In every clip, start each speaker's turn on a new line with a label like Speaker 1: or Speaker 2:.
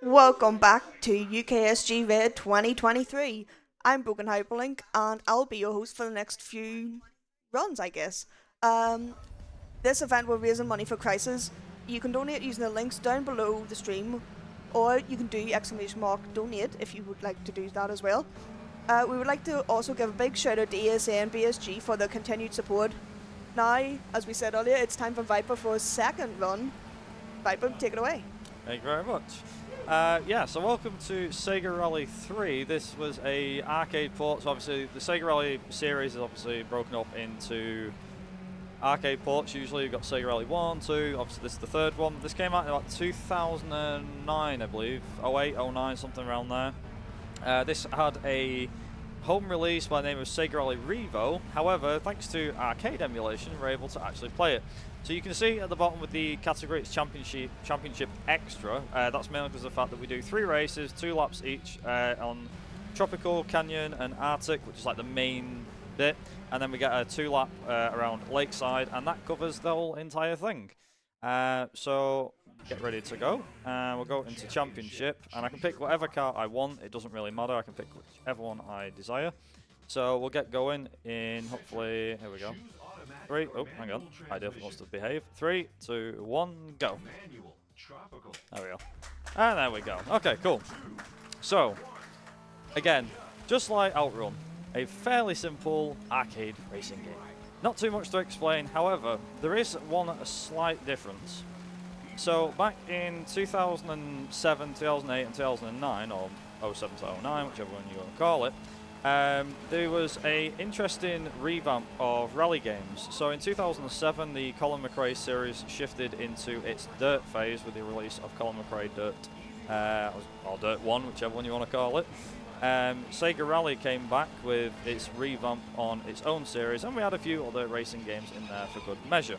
Speaker 1: Welcome back to UKSG Red 2023. I'm Broken Hyperlink and I'll be your host for the next few runs, I guess. Um, this event will raise money for Crisis. You can donate using the links down below the stream, or you can do !donate if you would like to do that as well. We would like to also give a big shout out to ESA and BSG for their continued support. Now, as we said earlier, it's time for Viper for his second run. Viper, take it away.
Speaker 2: Thank you very much. So welcome to Sega Rally 3. This was a arcade port, so obviously the Sega Rally series is obviously broken up into arcade ports. Usually you've got Sega Rally 1, 2, obviously this is the third one. This came out in about 2009, I believe, 08, 09, something around there. This had a home release by the name of Sega Rally Revo. However, thanks to arcade emulation, we're able to actually play it. So you can see at the bottom with the category, it's Championship Extra. That's mainly because of the fact that we do 3 races, 2 laps each on Tropical, Canyon and Arctic, which is like the main bit. And then we get a 2-lap around Lakeside, and that covers the whole entire thing. So get ready to go. We'll go into Championship, and I can pick whatever car I want. It doesn't really matter. I can pick whichever one I desire. So we'll get going in, hopefully, here we go. 3, oh, hang on, I definitely must have behaved. 3, 2, 1, go. There we go. And there we go. Okay, cool. So, again, just like Outrun, a fairly simple arcade racing game. Not too much to explain, however, there is a slight difference. So, back in 2007, 2008 and 2009, or 07 to 09, whichever one you want to call it, there was a interesting revamp of rally games. So in 2007, the Colin McRae series shifted into its Dirt phase with the release of Colin McRae Dirt, or Dirt 1, whichever one you want to call it. Sega Rally came back with its revamp on its own series, and we had a few other racing games in there for good measure.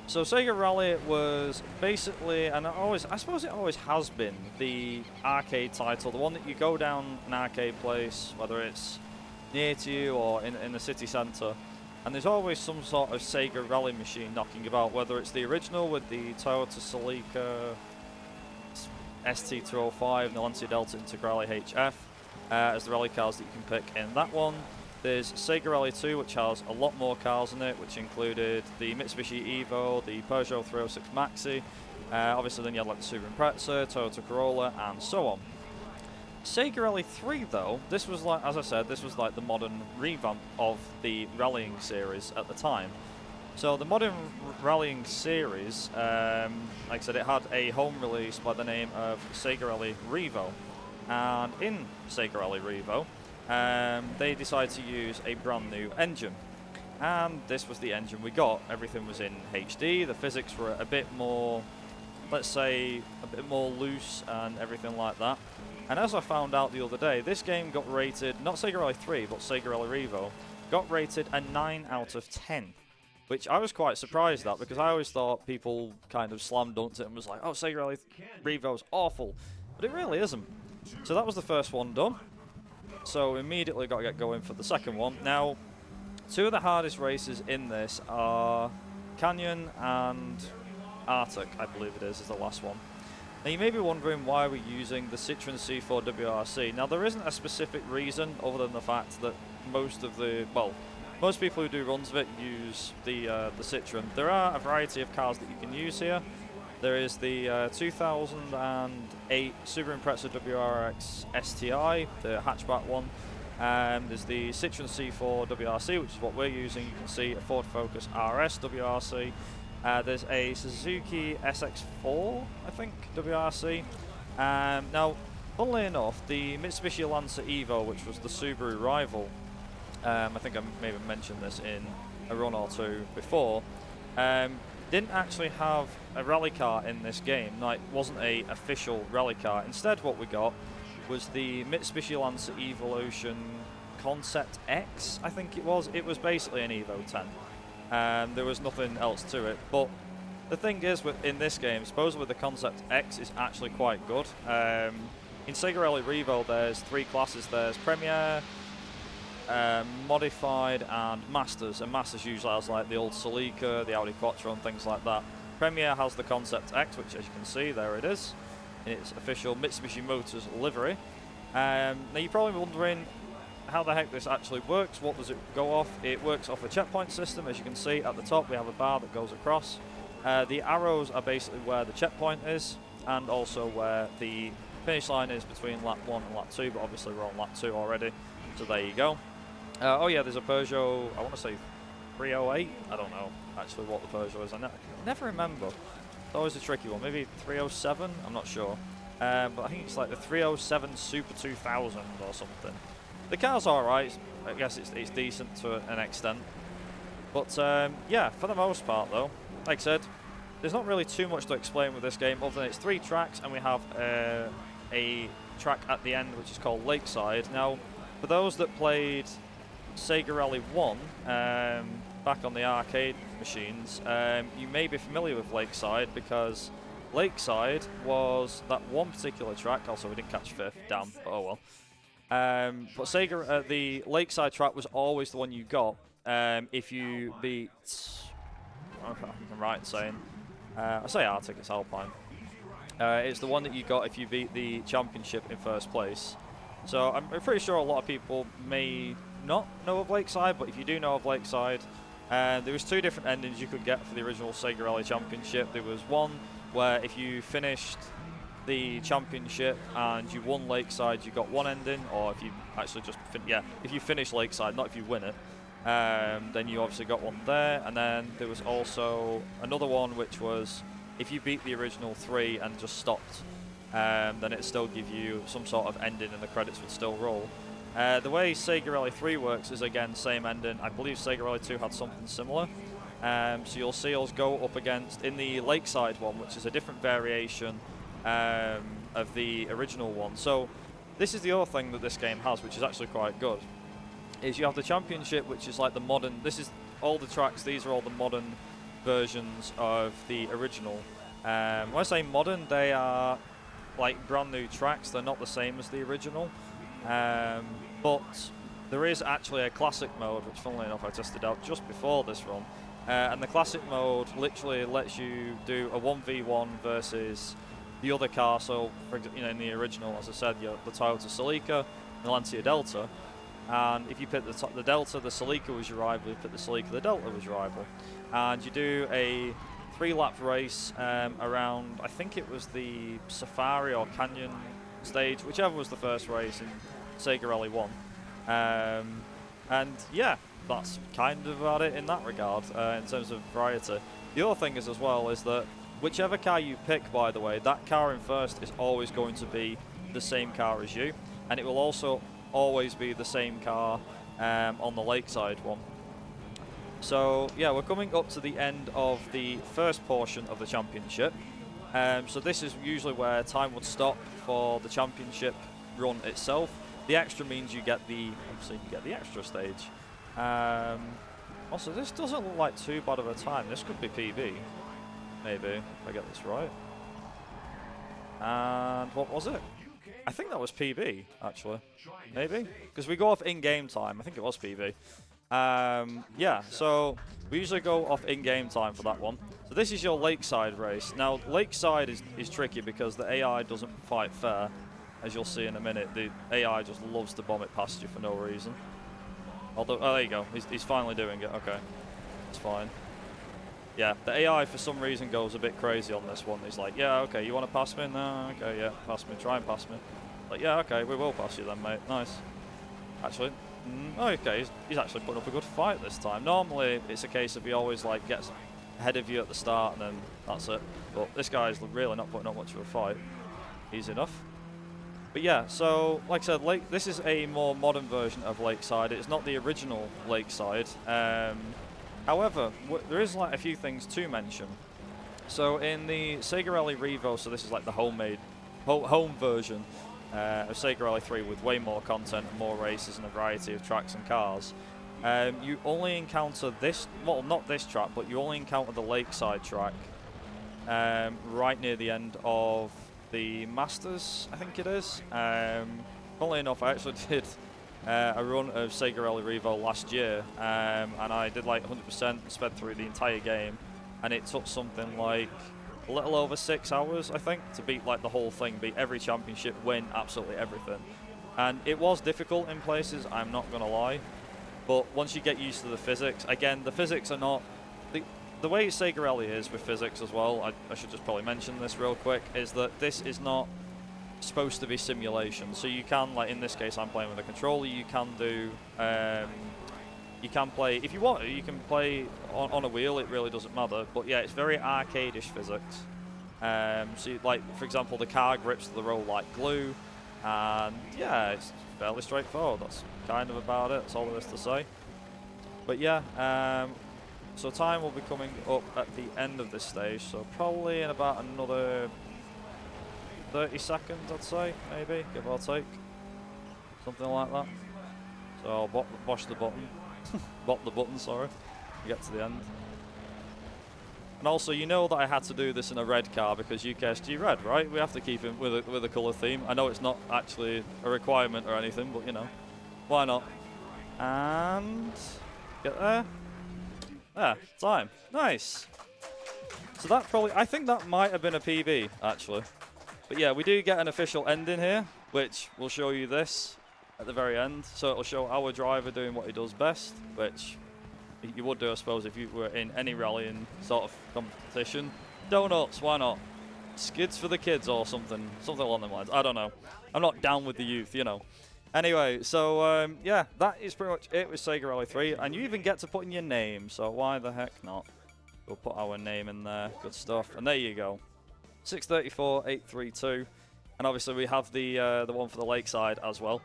Speaker 2: So Sega Rally was basically, and I suppose it always has been, the arcade title, the one that you go down an arcade place, whether it's near to you or in the city centre, and there's always some sort of Sega Rally machine knocking about, whether it's the original with the Toyota Celica ST205 and the Lancia Delta Integrale HF as the rally cars that you can pick in that one. There's Sega Rally 2, which has a lot more cars in it, which included the Mitsubishi Evo, the Peugeot 306 Maxi, obviously then you had like the Subaru Impreza, Toyota Corolla, and so on. Sega Rally 3 though, this was like, as I said, this was like the modern revamp of the rallying series at the time. So the modern rallying series, like I said, it had a home release by the name of Sega Rally Revo. And in Sega Rally Revo, they decided to use a brand new engine, and this was the engine we got. Everything was in HD, the physics were a bit more, let's say, a bit more loose and everything like that. And as I found out the other day, this game got rated, not Sega Rally 3, but Sega Rally Revo, got rated a 9 out of 10. Which I was quite surprised at, because I always thought people kind of slam dunked it and was like, oh, Sega Rally Revo's awful. But it really isn't. So that was the first one done. So immediately got to get going for the second one. Now, 2 of the hardest races in this are Canyon and Arctic, I believe it is the last one. Now you may be wondering why we're using the Citroen C4 WRC. Now there isn't a specific reason other than the fact that most people who do runs of it use the Citroen. There are a variety of cars that you can use here. There is the 2008 Subaru Impreza WRX STI, the hatchback one. There's the Citroen C4 WRC, which is what we're using. You can see a Ford Focus RS WRC. There's a Suzuki SX4, I think, WRC. Now, funnily enough, the Mitsubishi Lancer Evo, which was the Subaru rival, I think I maybe mentioned this in a run or two before, didn't actually have a rally car in this game. Like, it wasn't a official rally car. Instead, what we got was the Mitsubishi Lancer Evolution Concept X, I think it was. It was basically an Evo 10. There was nothing else to it. But the thing is, in this game, supposedly the Concept X is actually quite good. In Sega Rally Revo, there's 3 classes. There's Premier, Modified and Masters, and Masters usually has like the old Celica, the Audi Quattro and things like that. Premier has the Concept X, which as you can see, there it is. in its official Mitsubishi Motors livery. Now you're probably wondering how the heck this actually works. What does it go off? It works off a checkpoint system. As you can see at the top, we have a bar that goes across. The arrows are basically where the checkpoint is, and also where the finish line is between lap 1 and lap 2, but obviously we're on lap 2 already, so there you go. Oh yeah, there's a Peugeot, I want to say 308, I don't know actually what the Peugeot is, I never remember. It's always a tricky one, maybe 307, I'm not sure. But I think it's like the 307 Super 2000 or something. The car's alright, I guess it's decent to an extent. But yeah, for the most part though, like I said, there's not really too much to explain with this game other than it's 3 tracks and we have a track at the end which is called Lakeside. Now, for those that played Sega Rally 1 back on the arcade machines, you may be familiar with Lakeside because Lakeside was that one particular track. Also, we didn't catch 5th, damn, but oh well. But Sega, the Lakeside track was always the one you got if you beat, I don't know if I'm right in saying, I say Arctic, it's Alpine. It's the one that you got if you beat the championship in 1st place. So I'm pretty sure a lot of people may not know of Lakeside, but if you do know of Lakeside, there was 2 different endings you could get for the original Sega Rally Championship. There was one where if you finished the championship and you won Lakeside, you got one ending, or if you actually just, if you finish Lakeside, not if you win it, then you obviously got one there. And then there was also another one which was if you beat the original 3 and just stopped, then it'd still give you some sort of ending and the credits would still roll. The way Sega Rally 3 works is again same ending. I believe Sega Rally 2 had something similar. So you'll see us go up against, in the Lakeside one, which is a different variation of the original one. So this is the other thing that this game has, which is actually quite good, is you have the championship, which is like the modern, this is all the tracks, these are all the modern versions of the original. When I say modern, they are like brand new tracks, they're not the same as the original. But there is actually a classic mode, which funnily enough I tested out just before this run. And the classic mode literally lets you do a 1v1 versus the other car. So, for example, in the original, as I said, the Toyota Celica and the Lancia Delta. And if you pick the Delta, the Celica was your rival. If you pick the Celica, the Delta was your rival. And you do a 3-lap race around, I think it was the Safari or Canyon stage, whichever was the first race in Sega Rally 1. And yeah, that's kind of about it in that regard, in terms of variety. The other thing is as well is that whichever car you pick, by the way, that car in first is always going to be the same car as you, and it will also always be the same car on the Lakeside one. So yeah, we're coming up to the end of the first portion of the championship. So this is usually where time would stop for the championship run itself. The extra means you get obviously you get the extra stage. Also, this doesn't look like too bad of a time. This could be PB, maybe, if I get this right. And what was it? I think that was PB, actually. Maybe? Because we go off in-game time. I think it was PB. Yeah, so we usually go off in-game time for that one. So this is your Lakeside race. Now, Lakeside is tricky because the AI doesn't fight fair. As you'll see in a minute, the AI just loves to bomb it past you for no reason. Although, oh, there you go. He's finally doing it. Okay, it's fine. Yeah, the AI for some reason goes a bit crazy on this one. He's like, yeah, okay, you want to pass me? No, okay, yeah, pass me. Try and pass me. Like, yeah, okay, we will pass you then, mate. Nice. Actually, okay, he's actually putting up a good fight this time. Normally, it's a case of he always like gets ahead of you at the start and then that's it. But this guy's really not putting up much of a fight. Easy enough. But yeah, so like I said, this is a more modern version of Lakeside. It's not the original Lakeside. However, there is like a few things to mention. So in the Sega Rally Revo, so this is like the home version of Sega Rally 3 with way more content and more races and a variety of tracks and cars. You only encounter this, well, not this track, but you only encounter the Lakeside track right near the end of the Masters, I think it is. Funnily enough, I actually did a run of Sega Rally Revo last year, and I did like 100%, sped through the entire game, and it took something like a little over 6 hours, I think, to beat like the whole thing, beat every championship, win absolutely everything. And it was difficult in places, I'm not going to lie. But once you get used to the physics, again, the physics are not... The way Sega Rally is with physics as well, I should just probably mention this real quick, is that this is not supposed to be simulation. So you can, like in this case, I'm playing with a controller, you can do... you can play, if you want, you can play on a wheel, it really doesn't matter. But yeah, it's very arcade-ish physics. So like, for example, the car grips to the road like glue. And yeah, it's fairly straightforward. That's kind of about it. That's all there is to say. But yeah, so time will be coming up at the end of this stage. So probably in about another 30 seconds, I'd say, maybe, give or take. Something like that. So I'll wash the button. Bot the button, sorry. Get to the end. And also, you know that I had to do this in a red car because UKSG Red, right? We have to keep it with a colour theme. I know it's not actually a requirement or anything, but you know, why not? And get there. Yeah, time. Nice. So that probably, I think that might have been a PB actually. But yeah, we do get an official ending here, which will show you this at the very end. So it'll show our driver doing what he does best, which you would do, I suppose, if you were in any rallying sort of competition. Donuts, why not? Skids for the kids or something along them lines. I don't know. I'm not down with the youth, you know. Anyway, so yeah, that is pretty much it with Sega Rally 3, and you even get to put in your name, so why the heck not? We'll put our name in there, good stuff, and there you go. 634-832, and obviously we have the one for the Lakeside as well.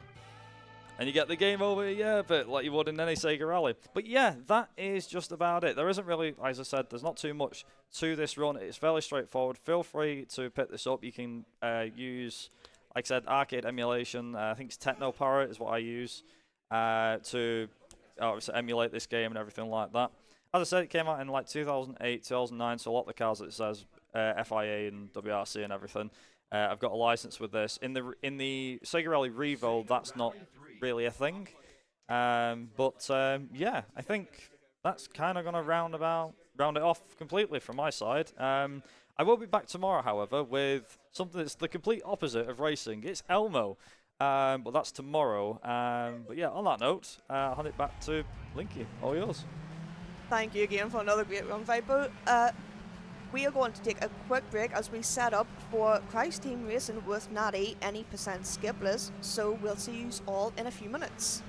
Speaker 2: And you get the game over, yeah, but like you would in any Sega Rally. But yeah, that is just about it. There isn't really, as I said, there's not too much to this run. It's fairly straightforward. Feel free to pick this up. You can use, like I said, arcade emulation. I think it's Techno Parrot is what I use to obviously emulate this game and everything like that. As I said, it came out in like 2008, 2009, so a lot of the cars it says FIA and WRC and everything. I've got a license with this. In the Sega Rally Revo, that's not really a thing, but yeah, I think that's kind of going to round it off completely from my side. I will be back tomorrow, however, with something that's the complete opposite of racing. It's Elmo, but that's tomorrow. But yeah, on that note, I'll hand it back to Linky. All yours.
Speaker 1: Thank you again for another great run, Viper. We are going to take a quick break as we set up for Christ Team Racing with Natty any % skipless, so we'll see you all in a few minutes.